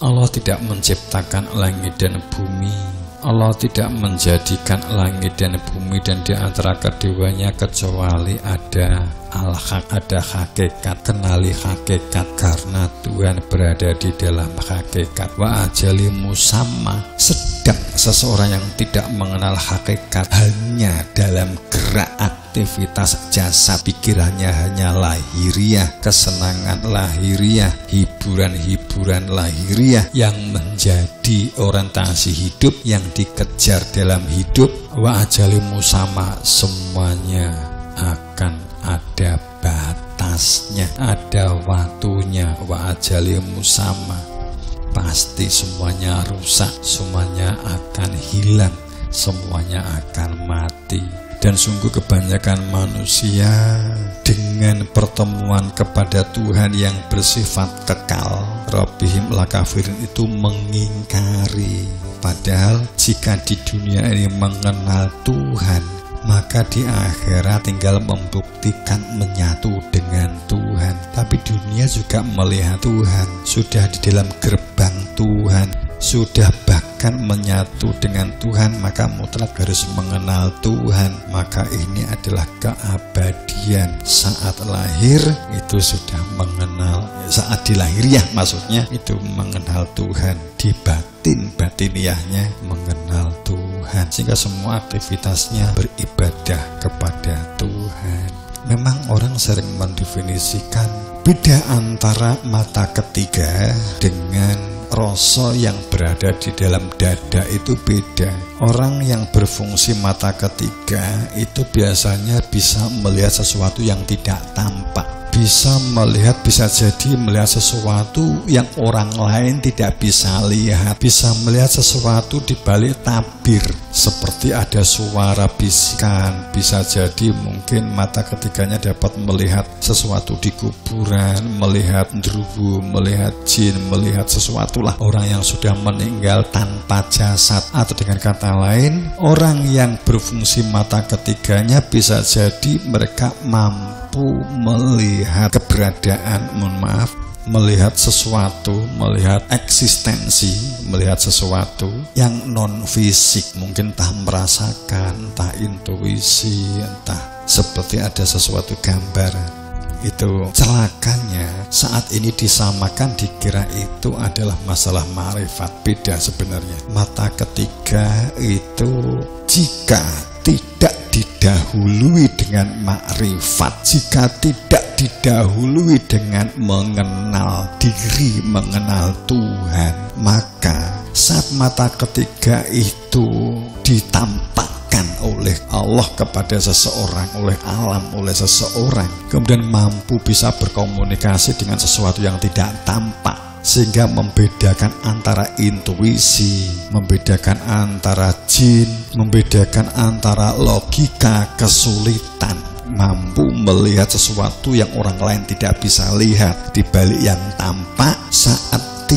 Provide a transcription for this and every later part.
Allah tidak menciptakan langit dan bumi. Allah tidak menjadikan langit dan bumi dan di antara keduanya kecuali ada al-haq, ada hakikat. Kenali hakikat karena Tuhan berada di dalam hakikat. Wa ajali musamma, sedang seseorang yang tidak mengenal hakikat hanya dalam gerak aktivitas jasad, pikirannya hanya lahiriah, kesenangan lahiriah, hiburan-hiburan lahiriah yang menjadi orientasi hidup, yang dikejar dalam hidup. Wa ajali musamma, semuanya akan ada batasnya, ada waktunya. Wa ajali musamma, pasti semuanya rusak, semuanya akan hilang, semuanya akan mati. Dan sungguh kebanyakan manusia dengan pertemuan kepada Tuhan yang bersifat kekal, Rabbihim lakafirin, itu mengingkari. Padahal jika di dunia ini mengenal Tuhan, maka di akhirat tinggal membuktikan menyatu dengan Tuhan. Tapi dunia juga melihat Tuhan, sudah di dalam gerbang Tuhan, sudah bahkan menyatu dengan Tuhan, maka mutlak harus mengenal Tuhan. Maka ini adalah keabadian. Saat lahir itu sudah mengenal, saat dilahiriah maksudnya itu mengenal Tuhan, di batiniahnya mengenal Tuhan, sehingga semua aktivitasnya beribadah kepada Tuhan. Memang orang sering mendefinisikan beda antara mata ketiga dengan rasa yang berada di dalam dada, itu beda. Orang yang berfungsi mata ketiga itu biasanya bisa melihat sesuatu yang tidak tampak, bisa melihat, bisa jadi melihat sesuatu yang orang lain tidak bisa lihat, bisa melihat sesuatu di balik tabir, seperti ada suara bisikan. Bisa jadi mungkin mata ketiganya dapat melihat sesuatu di kuburan, melihat ndruwo, melihat jin, melihat sesuatu lah, orang yang sudah meninggal tanpa jasad. Atau dengan kata lain, orang yang berfungsi mata ketiganya bisa jadi mereka mampu melihat keberadaan, melihat sesuatu, melihat eksistensi, melihat sesuatu yang non fisik, mungkin entah merasakan, entah intuisi, entah seperti ada sesuatu gambaran. Itu celakanya saat ini disamakan, dikira itu adalah masalah ma'rifat. Beda sebenarnya. Mata ketiga itu jika tidak didahului dengan makrifat, jika tidak didahului dengan mengenal diri, mengenal Tuhan, maka saat mata ketiga itu ditampakkan oleh Allah kepada seseorang, oleh alam, oleh seseorang, kemudian mampu bisa berkomunikasi dengan sesuatu yang tidak tampak, sehingga membedakan antara intuisi, membedakan antara jin, membedakan antara logika, kesulitan, mampu melihat sesuatu yang orang lain tidak bisa lihat di balik yang tampak. Saat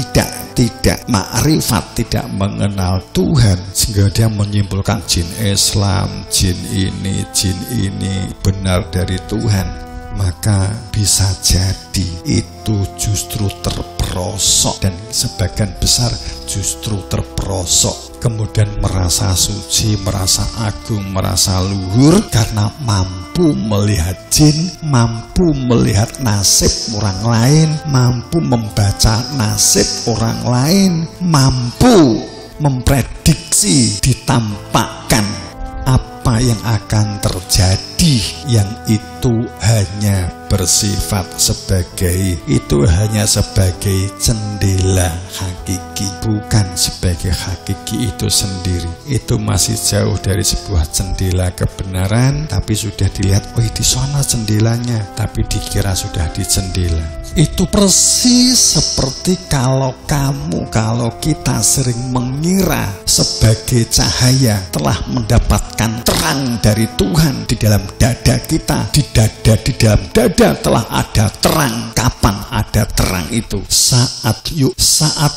tidak makrifat, tidak mengenal Tuhan, sehingga dia menyimpulkan jin Islam, jin ini benar dari Tuhan, maka bisa jadi itu justru terperosok, dan sebagian besar justru terperosok, kemudian merasa suci, merasa agung, merasa luhur karena mampu melihat jin, mampu melihat nasib orang lain, mampu membaca nasib orang lain, mampu memprediksi, ditampakkan apa yang akan terjadi, yang itu hanya bersifat sebagai, itu hanya sebagai jendela hakiki, bukan sebagai hakiki itu sendiri. Itu masih jauh dari sebuah jendela kebenaran, tapi sudah dilihat, oh di sana jendelanya, tapi dikira sudah di jendela. Itu persis seperti kalau kita sering mengira sebagai cahaya telah mendapatkan terang dari Tuhan di dalam dada kita, di dalam dada telah ada terang. Kapan ada terang itu? Saat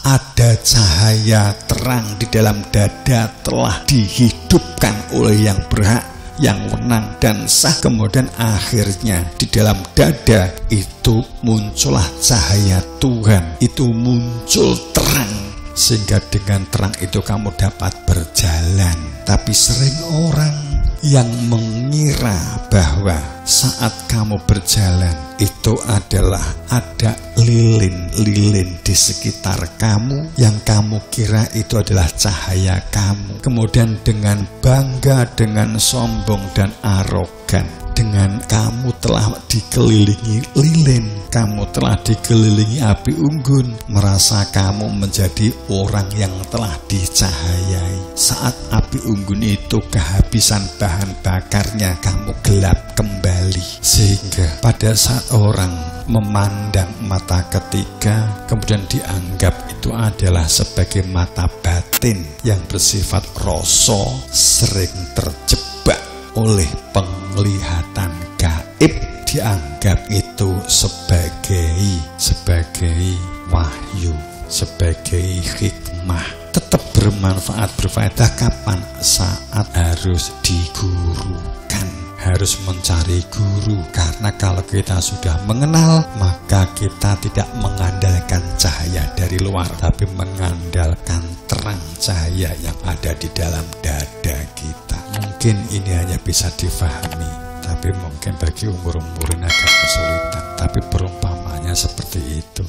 ada cahaya terang di dalam dada telah dihidupkan oleh yang berhak, yang menang dan sah. Kemudian akhirnya di dalam dada itu muncullah cahaya Tuhan, itu muncul terang, sehingga dengan terang itu kamu dapat berjalan. Tapi sering orang yang mengira bahwa saat kamu berjalan itu adalah ada lilin-lilin di sekitar kamu yang kamu kira itu adalah cahaya kamu. Kemudian dengan bangga, dengan sombong dan arogan, dengan kamu telah dikelilingi lilin, kamu telah dikelilingi api unggun, merasa kamu menjadi orang yang telah dicahayai. Saat api unggun itu kehabisan bahan bakarnya, kamu gelap kembali. Sehingga pada saat orang memandang mata ketiga, kemudian dianggap itu adalah sebagai mata batin yang bersifat rasa, sering terjebak oleh penglihatan gaib, dianggap itu sebagai wahyu, sebagai hikmah. Tetap bermanfaat, berfaedah kapan? Saat harus digurukan, harus mencari guru. Karena kalau kita sudah mengenal, maka kita tidak mengandalkan cahaya dari luar, tapi mengandalkan terang cahaya yang ada di dalam dada kita. Mungkin ini hanya bisa difahami, tapi mungkin bagi umur-umur ini agak kesulitan. Tapi perumpamanya seperti itu.